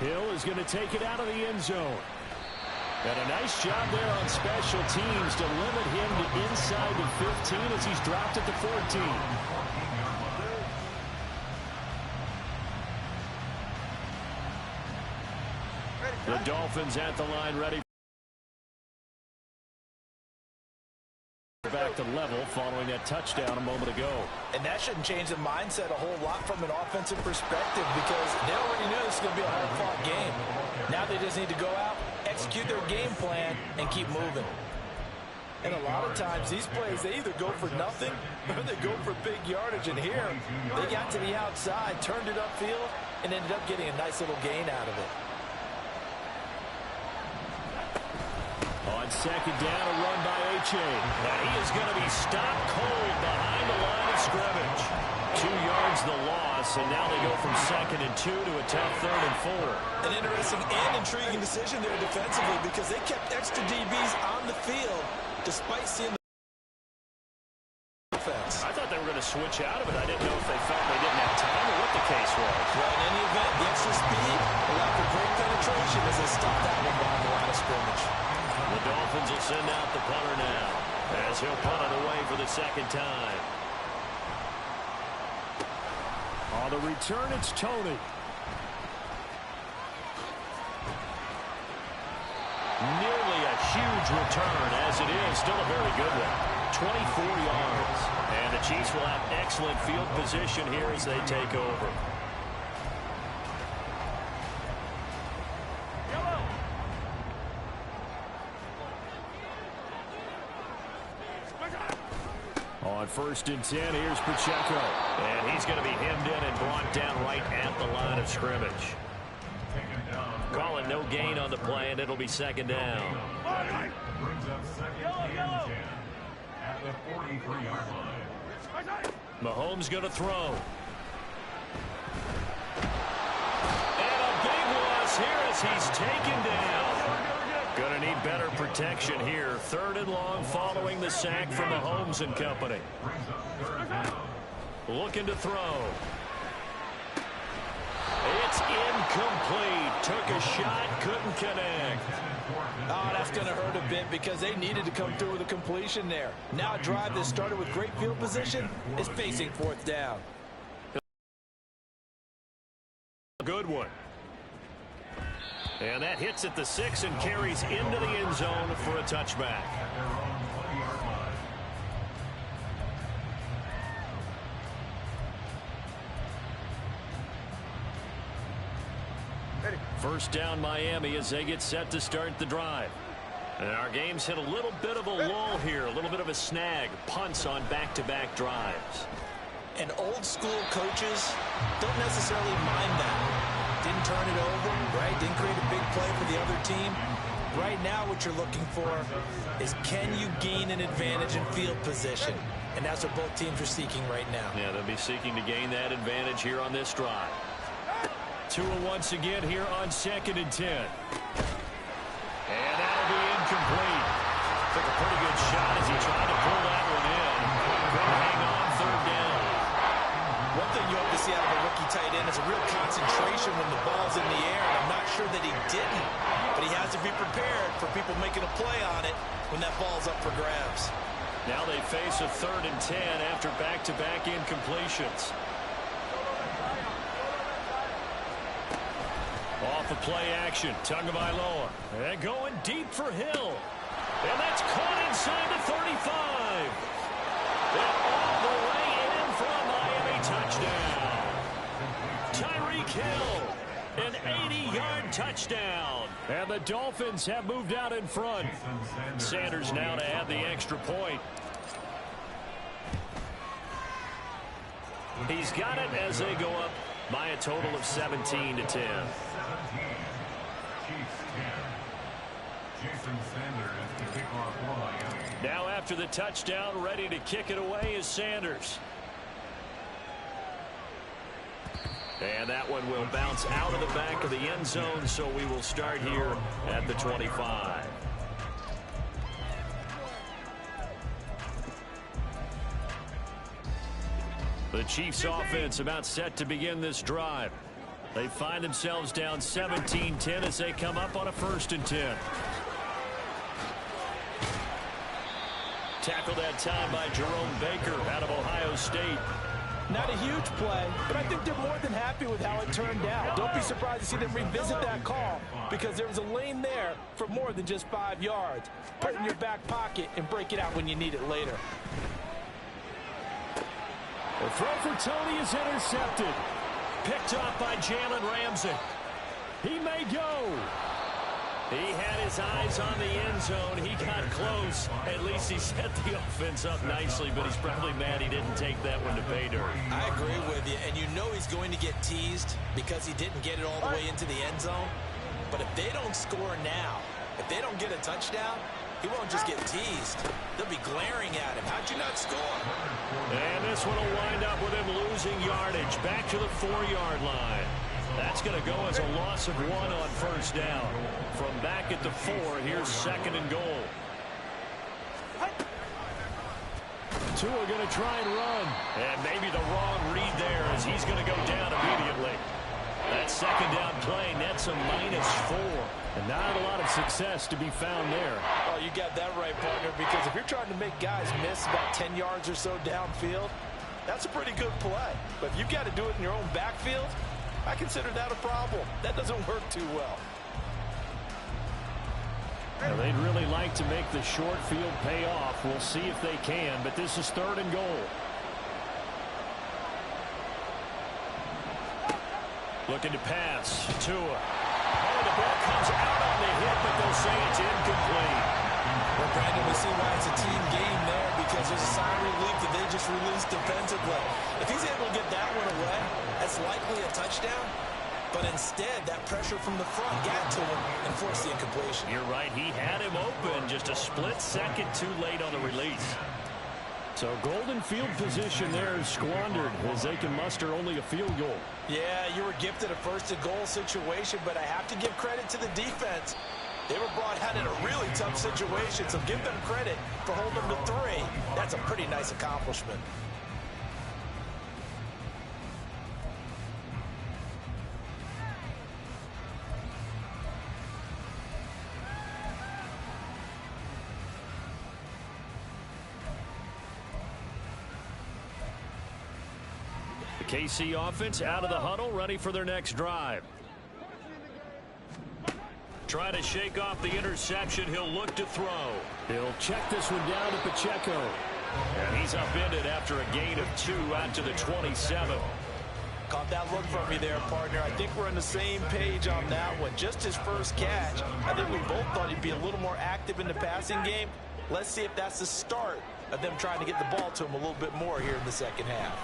Hill is going to take it out of the end zone. And a nice job there on special teams to limit him to inside the 15 as he's dropped at the 14. The Dolphins at the line ready. Back to level following that touchdown a moment ago. And that shouldn't change the mindset a whole lot from an offensive perspective because they already knew this was going to be a hard-fought game. Now they just need to go out, execute their game plan, and keep moving. And a lot of times these plays, they either go for nothing or they go for big yardage. And here, they got to the outside, turned it upfield, and ended up getting a nice little gain out of it. On second down, a run by H.A. And he is going to be stopped cold behind the line of scrimmage. 2 yards the loss, and now they go from 2nd and 2 to a tough 3rd and 4. An interesting and intriguing decision there defensively because they kept extra DBs on the field despite seeing the offense. I thought they were going to switch out of it. I didn't know if they felt they didn't have time or what the case was. Well, in any event, the extra speed allowed for great penetration as they stopped that one behind the line of scrimmage. The Dolphins will send out the punter now as he'll punt it away for the second time. On the return, it's Tony. Nearly a huge return, as it is still a very good one. 24 yards. And the Chiefs will have excellent field position here as they take over. On 1st and 10, here's Pacheco. And he's going to be hemmed in and brought down right at the line of scrimmage. Calling no gain on the play, and it'll be second down. Brings up second and 10 at the 43-yard line. Mahomes going to throw. is here as he's taken down. Gonna need better protection here. 3rd and long following the sack from Mahomes and company. Looking to throw. It's incomplete. Took a shot, couldn't connect. Oh, that's going to hurt a bit because they needed to come through with a completion there. Now a drive that started with great field position is facing 4th down. Good one. And that hits at the 6 and carries into the end zone for a touchback. First down Miami as they get set to start the drive. And our game's hit a little bit of a lull here, a little bit of a snag. Punts on back-to-back drives. And old school coaches don't necessarily mind that. Didn't turn it over, right? Didn't create a big play for the other team. Right now what you're looking for is can you gain an advantage in field position? And that's what both teams are seeking right now. Yeah, they'll be seeking to gain that advantage here on this drive. Tua once again here on 2nd and 10. And that'll be incomplete. Took a pretty good shot as he tried to pull that one in. Couldn't hang on 3rd down. One thing you hope to see out of a rookie tight end is a real concentration when the ball's in the air. And I'm not sure that he didn't, but he has to be prepared for people making a play on it when that ball's up for grabs. Now they face a 3rd and 10 after back-to-back incompletions. Off of play action, Tagovailoa. And going deep for Hill. And that's caught inside the 35. And all the way in for a Miami touchdown. Tyreek Hill, an 80-yard touchdown. And the Dolphins have moved out in front. Sanders now to add the extra point. He's got it as they go up by a total of 17 to 10. Now after the touchdown, ready to kick it away is Sanders. And that one will bounce out of the back of the end zone, so we will start here at the 25. The Chiefs offense about set to begin this drive. They find themselves down 17-10 as they come up on a 1st and 10. Tackled that time by Jerome Baker out of Ohio State. Not a huge play, but I think they're more than happy with how it turned out. Don't be surprised to see them revisit that call because there was a lane there for more than just 5 yards. Put it in your back pocket and break it out when you need it later. The throw for Tony is intercepted. Picked off by Jalen Ramsey. He may go. He had his eyes on the end zone. He got close. At least he set the offense up nicely, but he's probably mad he didn't take that one to pay dirt. I agree with you, and you know he's going to get teased because he didn't get it all the way into the end zone. But if they don't score now, if they don't get a touchdown, he won't just get teased. They'll be glaring at him. How'd you not score? And this one will wind up with him losing yardage back to the 4-yard line. That's going to go as a loss of 1 on 1st down. From back at the 4, here's 2nd and goal. Tua going to try and run. And maybe the wrong read there as he's going to go down immediately. That 2nd down play nets a -4. And not a lot of success to be found there. Oh, you got that right, partner, because if you're trying to make guys miss about 10 yards or so downfield, that's a pretty good play. But if you've got to do it in your own backfield, I consider that a problem. That doesn't work too well. Now, they'd really like to make the short field pay off. We'll see if they can, but this is 3rd and goal. Looking to pass. Tua. Oh, the ball comes out on the hit, but they'll say it's incomplete. Well, Brandon, we see why it's a team game there because there's a sign of relief that they just released defensively. If he's able to get that one away, that's likely a touchdown. But instead, that pressure from the front got to him and forced the incompletion. You're right. He had him open. Just a split second too late on the release. So golden field position there is squandered as they can muster only a field goal. Yeah, you were gifted a first-and-goal situation, but I have to give credit to the defense. They were brought out in a really tough situation, so give them credit for holding them to 3. That's a pretty nice accomplishment. The KC offense out of the huddle, ready for their next drive. Try to shake off the interception. He'll look to throw. He'll check this one down to Pacheco. And he's upended after a gain of 2 out to the 27. Caught that look from me there, partner. I think we're on the same page on that one. Just his first catch. I think we both thought he'd be a little more active in the passing game. Let's see if that's the start of them trying to get the ball to him a little bit more here in the second half.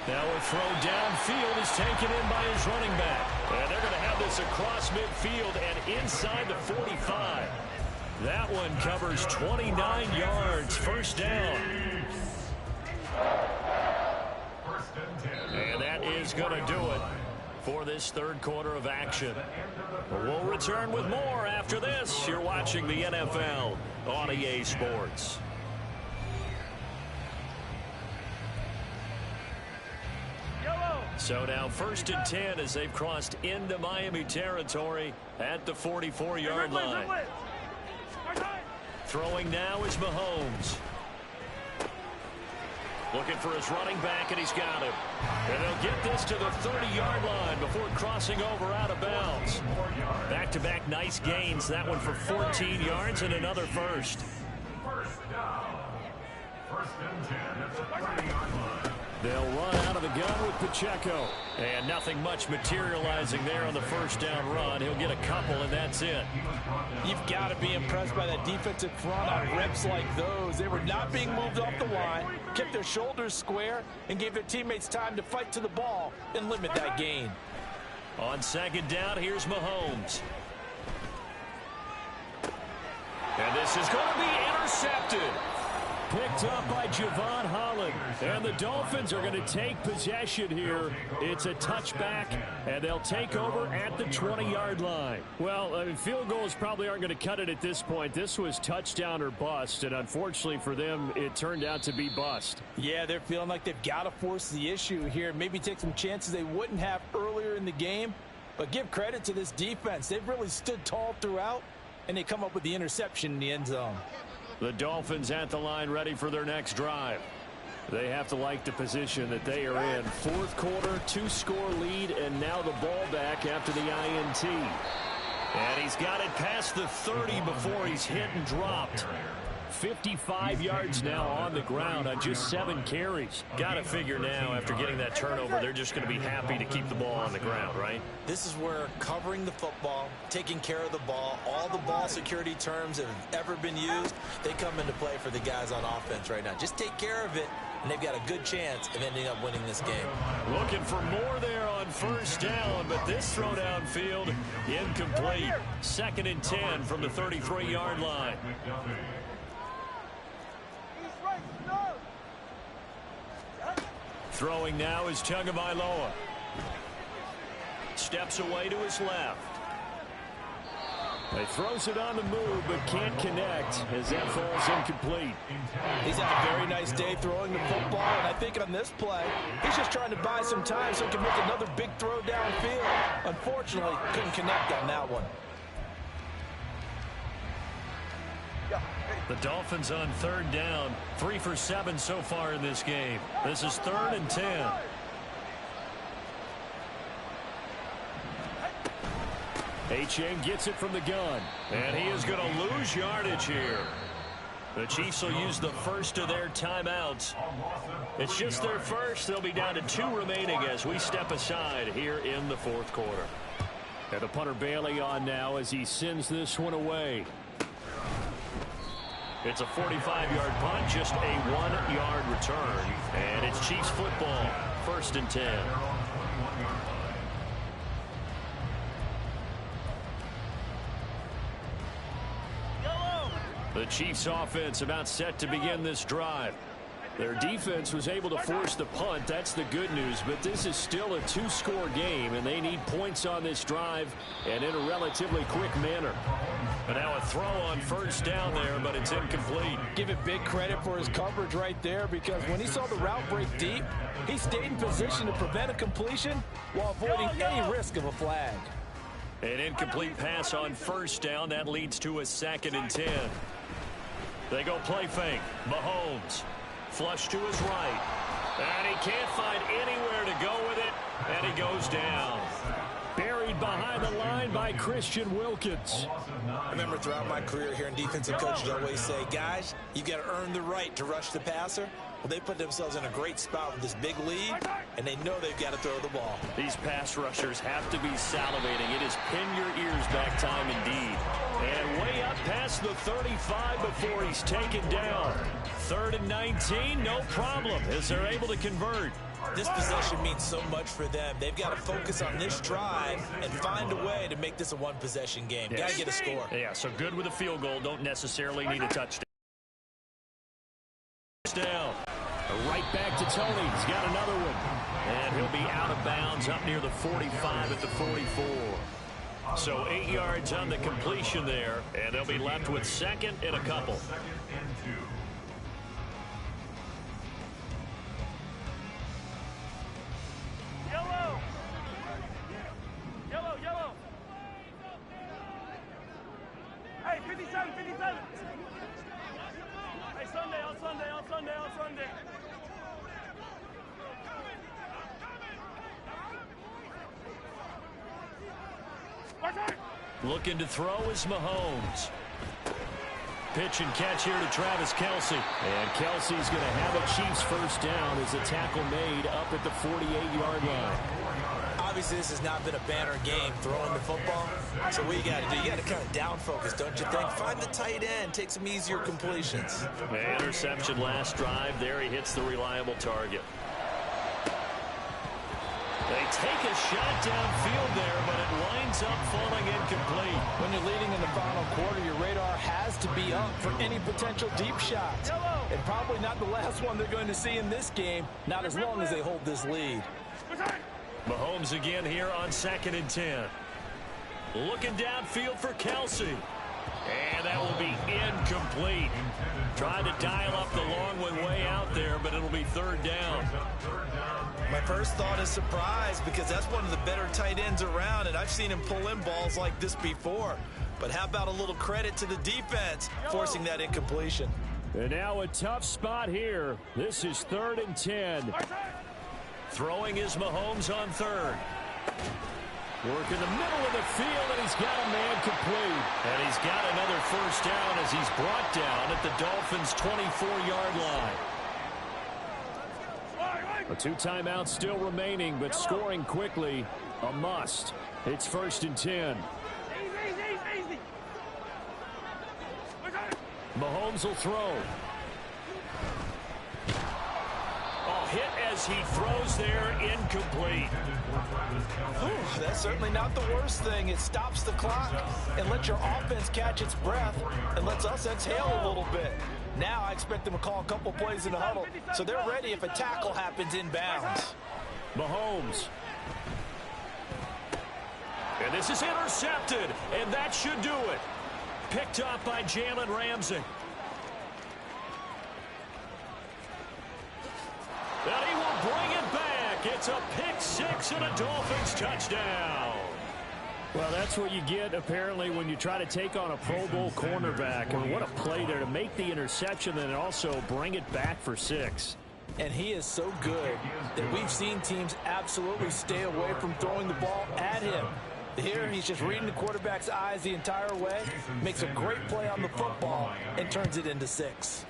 Now a throw downfield is taken in by his running back. And they're going to have this across midfield and inside the 45. That one covers 29 yards. First down. And that is going to do it for this third quarter of action. We'll return with more after this. You're watching the NFL on EA Sports. So now 1st and 10 as they've crossed into Miami territory at the 44-yard line. Throwing now is Mahomes. Looking for his running back, and he's got him. And they'll get this to the 30-yard line before crossing over out of bounds. Back-to-back nice gains. That one for 14 yards and another first. First down. 1st and 10 at the 30-yard line. They'll run out of the gun with Pacheco. And nothing much materializing there on the first down run. He'll get a couple, and that's it. You've got to be impressed by that defensive front on reps like those. They were not being moved off the line, kept their shoulders square, and gave their teammates time to fight to the ball and limit that gain. On 2nd down, here's Mahomes. And this is going to be intercepted. Picked up by Javon Holland. And the Dolphins are going to take possession here. It's a touchback, and they'll take over at the 20-yard line. Well, I mean, field goals probably aren't going to cut it at this point. This was touchdown or bust, and unfortunately for them, it turned out to be bust. Yeah, they're feeling like they've got to force the issue here. Maybe take some chances they wouldn't have earlier in the game. But give credit to this defense. They've really stood tall throughout, and they come up with the interception in the end zone. The Dolphins at the line ready for their next drive. They have to like the position that they are in. 4th quarter, 2-score lead, and now the ball back after the INT. And he's got it past the 30 before he's hit and dropped. 55 yards now on the ground on just 7 carries. Got to figure now after getting that turnover, they're just going to be happy to keep the ball on the ground, right? This is where covering the football, taking care of the ball, all the ball security terms that have ever been used, they come into play for the guys on offense right now. Just take care of it, and they've got a good chance of ending up winning this game. Looking for more there on 1st down, but this throw downfield incomplete. 2nd and 10 from the 33-yard line. Throwing now is Tagovailoa. Steps away to his left. He throws it on the move, but can't connect as that falls incomplete. He's had a very nice day throwing the football, and I think on this play, he's just trying to buy some time so he can make another big throw downfield. Unfortunately, couldn't connect on that one. The Dolphins on 3rd down, 3 for 7 so far in this game. This is 3rd and 10. Achane gets it from the gun, and he is going to lose yardage here. The Chiefs will use the first of their timeouts. It's just their first. They'll be down to 2 remaining as we step aside here in the 4th quarter. And the punter Bailey on now as he sends this one away. It's a 45-yard punt, just a 1-yard return. And it's Chiefs football, 1st and 10. The The Chiefs offense about set to begin this drive. Their defense was able to force the punt. That's the good news, but this is still a two-score game, and they need points on this drive and in a relatively quick manner. And now a throw on first down there, but it's incomplete. Give it big credit for his coverage right there, because when he saw the route break deep, he stayed in position to prevent a completion while avoiding any risk of a flag. An incomplete pass on first down. That leads to a 2nd and 10. They go play fake. Mahomes. Flush to his right. And he can't find anywhere to go with it. And he goes down. Buried behind the line by Christian Wilkins. I remember throughout my career hearing defensive coaches always say, guys, you got to earn the right to rush the passer. Well, they put themselves in a great spot with this big lead, and they know they've got to throw the ball. These pass rushers have to be salivating. It is pin your ears back time indeed. And way up past the 35 before he's taken down. 3rd and 19, no problem, as they're able to convert. This possession means so much for them. They've got to focus on this drive and find a way to make this a one-possession game. Yes. Got to get a score. Yeah, so good with a field goal. Don't necessarily need a touchdown. Down. Right back to Tony. He's got another one. And he'll be out of bounds up near the 45 at the 44. So 8 yards on the completion there, and they'll be left with 2nd and a couple. Yellow. Hey, 57. Hey, Sunday. Looking to throw is Mahomes. Pitch and catch here to Travis Kelce. And Kelce's going to have a Chiefs first down as a tackle made up at the 48-yard line. Obviously, this has not been a banner game throwing the football. So what you got to do, you got to kind of down focus, don't you think? Find the tight end, take some easier completions. Interception last drive. There he hits the reliable target. They take a shot downfield there, but it winds up falling incomplete. When you're leading in the final quarter, your radar has to be up for any potential deep shots. And probably not the last one they're going to see in this game, not as long as they hold this lead. Mahomes again here on 2nd and 10. Looking downfield for Kelce. And that will be incomplete. Tried to dial up the long one way out there, but it'll be 3rd down. My first thought is surprise, because that's one of the better tight ends around, and I've seen him pull in balls like this before. But how about a little credit to the defense forcing that incompletion? And now a tough spot here. This is 3rd and 10. Throwing is Mahomes on 3rd. Work in the middle of the field, and he's got a man complete. And he's got another first down as he's brought down at the Dolphins' 24-yard line. A 2 timeouts still remaining, but scoring quickly, a must. It's 1st and 10. Easy. Mahomes will throw. Hit as he throws there, incomplete. That's certainly not the worst thing. It stops the clock and lets your offense catch its breath and lets us exhale a little bit. Now I expect them to call a couple plays in the huddle, so they're ready if a tackle happens inbounds. Mahomes. And this is intercepted, and that should do it. Picked up by Jalen Ramsey. And he will bring it back. It's a pick-6 and a Dolphins touchdown. Well, that's what you get, apparently, when you try to take on a Pro Bowl cornerback. And what a play there to make the interception and also bring it back for 6. And he is so good that we've seen teams absolutely stay away from throwing the ball at him. Here, he's just reading the quarterback's eyes the entire way, makes a great play on the football, and turns it into 6.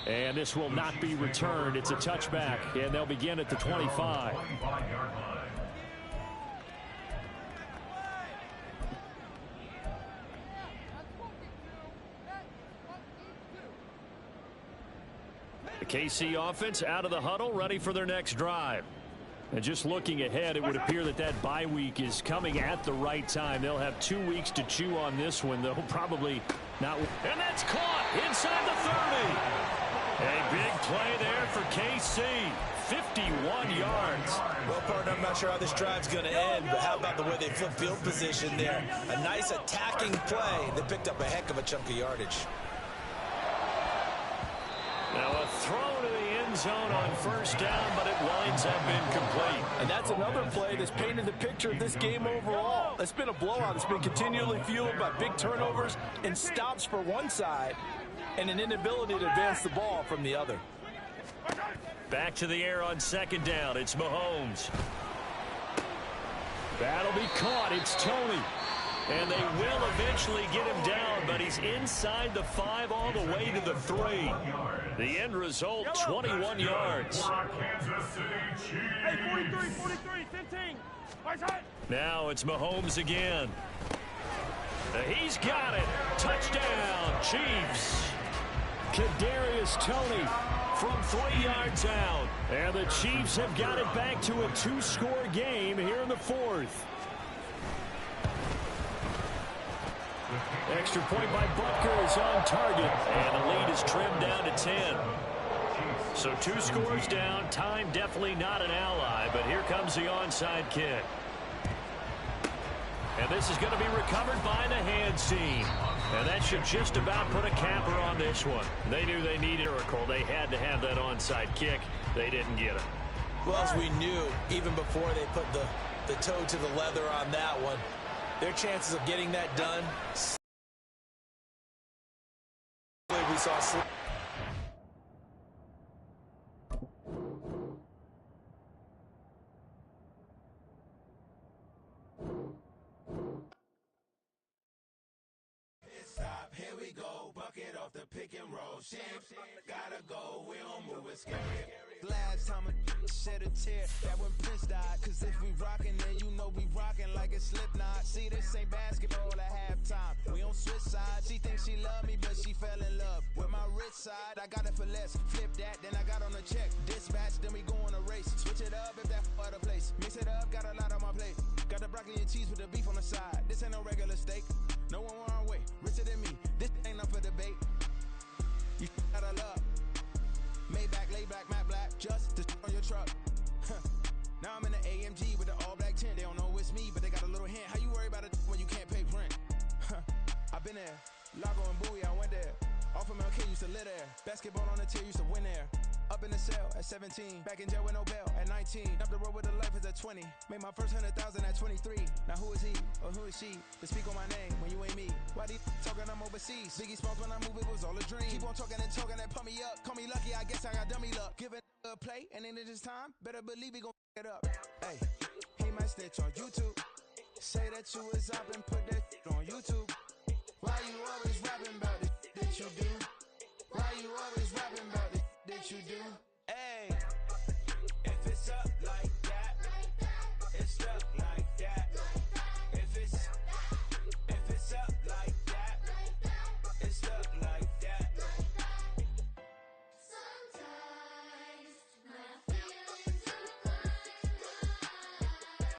And this will not be returned. It's a touchback, and they'll begin at the 25. The KC offense out of the huddle, ready for their next drive. And just looking ahead, it would appear that bye week is coming at the right time. They'll have 2 weeks to chew on this one. They'll probably not. And that's caught inside the 30. A big play there for KC. 51 yards. Well, partner, I'm not sure how this drive's going to end, but how about the way they flip field position there? A nice attacking play. They picked up a heck of a chunk of yardage. Now a throw to the end zone on first down, but it winds up incomplete. And that's another play that's painted the picture of this game overall. It's been a blowout. It's been continually fueled by big turnovers and stops for one side and an inability to advance the ball from the other. Back to the air on second down. It's Mahomes. That'll be caught. It's Tony. And they will eventually get him down, but he's inside the 5 all the way to the 3. The end result, 21 yards. Hey, 43, 15. Now it's Mahomes again. He's got it. Touchdown, Chiefs. Kadarius Toney from 3 yards out. And the Chiefs have got it back to a 2-score game here in the 4th. Extra point by Butker is on target, and the lead is trimmed down to 10. So 2 scores down. Time definitely not an ally, but here comes the onside kick. And this is going to be recovered by the hands team. And that should just about put a capper on this one. They knew they needed a miracle. They had to have that onside kick. They didn't get it. Well, as we knew, even before they put the toe to the leather on that one, their chances of getting that done, we saw slip. Stop, here we go, bucket off the pick and roll. Shit, gotta go, we don't move it scary. Last time a shed a tear, that when Prince died. Cause if we rockin', then you know we rockin' like a Slipknot. See, this ain't basketball at halftime. We on switch sides. She thinks she love me, but she fell in love with my rich side. I got it for less. Flip that, then I got on a check. Dispatch, then we go on a race. Switch it up if that other place. Mix it up, got a lot on my plate. Got the broccoli and cheese with the beef on the side. This ain't no regular steak. No one wrong way, richer than me. This ain't up for debate. You got a love. Maybach, lay back, matte black, just to on your truck. Now I'm in the AMG with the all black tint. They don't know it's me, but they got a little hint. How you worry about it when you can't pay rent? I've been there. Lago and Bowie, I went there. Off of MLK, used to live there. Basketball on the tier, used to win there. Up in the cell at 17. Back in jail with no bail at 19. Up the road with the life is at 20. Made my first 100,000 at 23. Now who is he or who is she to speak on my name when you ain't me? Why they talking I'm overseas? Biggie Smalls when I move it was all a dream. Keep on talking and pump me up. Call me lucky, I guess I got dummy luck. Give it a play and then it's time. Better believe we gon' it up. Hey, he might snitch on YouTube. Say that you was up and put that on YouTube. Why you always rapping about it that you do? Why you always rapping?